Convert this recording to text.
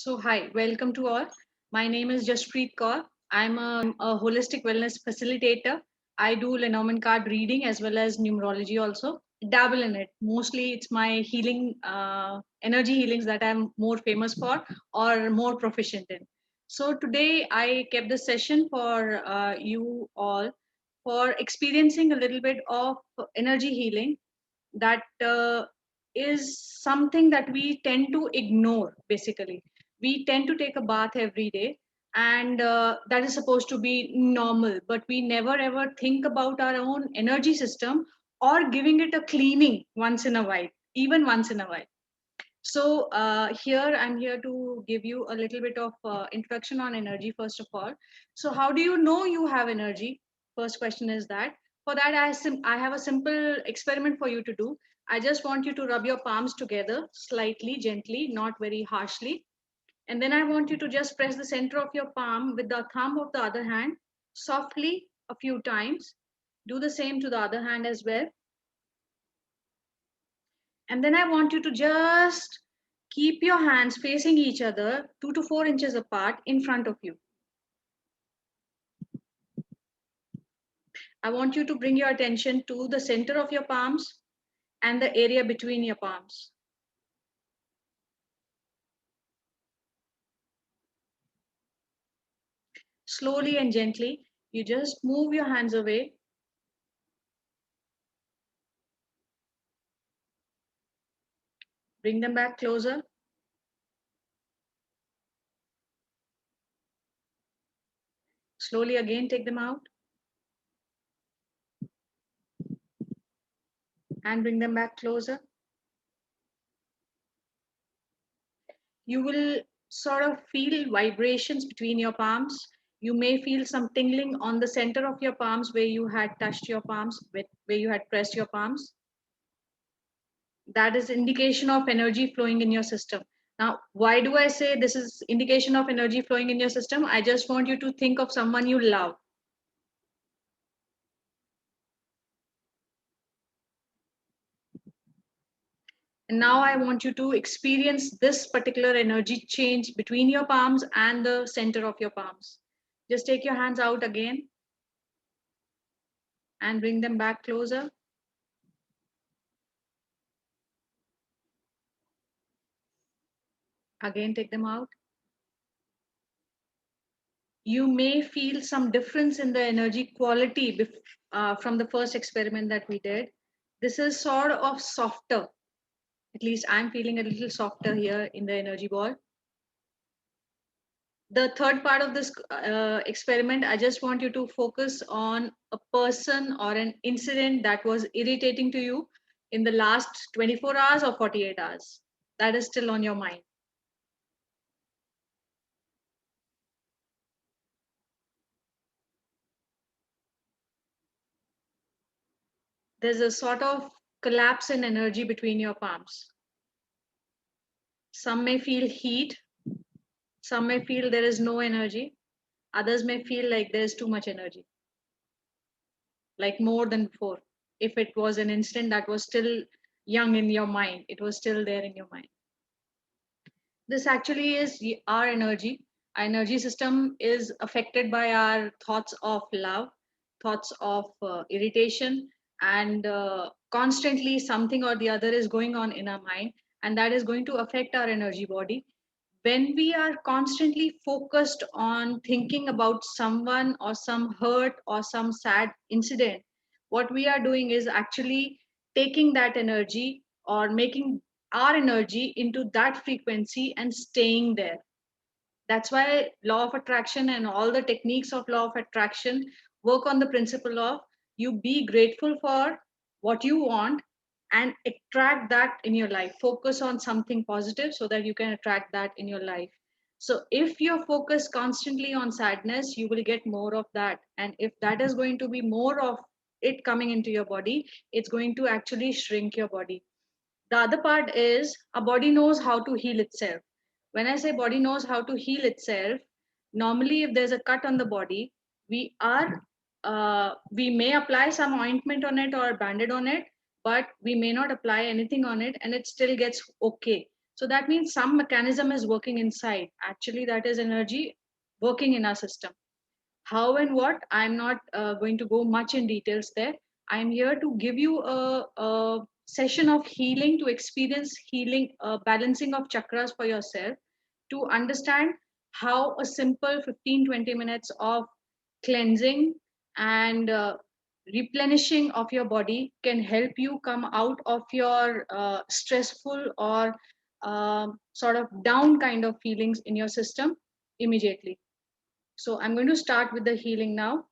Hi, welcome to all. My name is Jaspreet Kaur. I'm a holistic wellness facilitator. I do Lenormand card reading as well as numerology also. Dabble in it. Mostly it's my healing, energy healings that I'm more famous for or more proficient in. So today I kept the session for you all for experiencing a little bit of energy healing that is something that we tend to ignore basically. We tend to take a bath every day, and that is supposed to be normal, but we never ever think about our own energy system or giving it a cleaning once in a while, even once in a while. Here I'm here to give you a little bit of introduction on energy first of all. So how do you know you have energy? First question is that. For that, I have a simple experiment for you to do. I just want you to rub your palms together slightly, gently, not very harshly. And then I want you to just press the center of your palm with the thumb of the other hand softly a few times. Do the same to the other hand as well. And then I want you to just keep your hands facing each other 2 to 4 inches apart in front of you. I want you to bring your attention to the center of your palms and the area between your palms. Slowly and gently, you just move your hands away. Bring them back closer. Slowly again take them out and bring them back closer. You will sort of feel vibrations between your palms. You may feel some tingling on the center of your palms where you had touched your palms, where you had pressed your palms. That is indication of energy flowing in your system. Now, why do I say this is indication of energy flowing in your system? I just want you to think of someone you love. And now I want you to experience this particular energy change between your palms and the center of your palms. Just take your hands out again and bring them back closer. Again, take them out. You may feel some difference in the energy quality from the first experiment that we did. This is sort of softer. At least I'm feeling a little softer here in the energy ball. The third part of this experiment, I just want you to focus on a person or an incident that was irritating to you in the last 24 hours or 48 hours. That is still on your mind. There's a sort of collapse in energy between your palms. Some may feel heat, some may feel there is no energy, others may feel like there's too much energy, like more than before. If it was an instant that was still young in your mind, it was still there in your mind. This actually is our energy. Our energy system is affected by our thoughts of love, thoughts of irritation, and constantly something or the other is going on in our mind, and that is going to affect our energy body. When we are constantly focused on thinking about someone or some hurt or some sad incident, what we are doing is actually taking that energy or making our energy into that frequency and staying there. That's why law of attraction and all the techniques of law of attraction work on the principle of you be grateful for what you want and attract that in your life. Focus on something positive so that you can attract that in your life. So if you're focused constantly on sadness, you will get more of that. And if that is going to be more of it coming into your body, it's going to actually shrink your body. The other part is a body knows how to heal itself. When I say body knows how to heal itself, normally if there's a cut on the body, we may apply some ointment on it or bandage on it, but we may not apply anything on it and it still gets okay. So that means some mechanism is working inside. Actually, that is energy working in our system. How and what, I'm not going to go much in details there. I'm here to give you a session of healing, to experience healing, balancing of chakras for yourself, to understand how a simple 15-20 minutes of cleansing and replenishing of your body can help you come out of your stressful or sort of down kind of feelings in your system immediately. So I'm going to start with the healing now.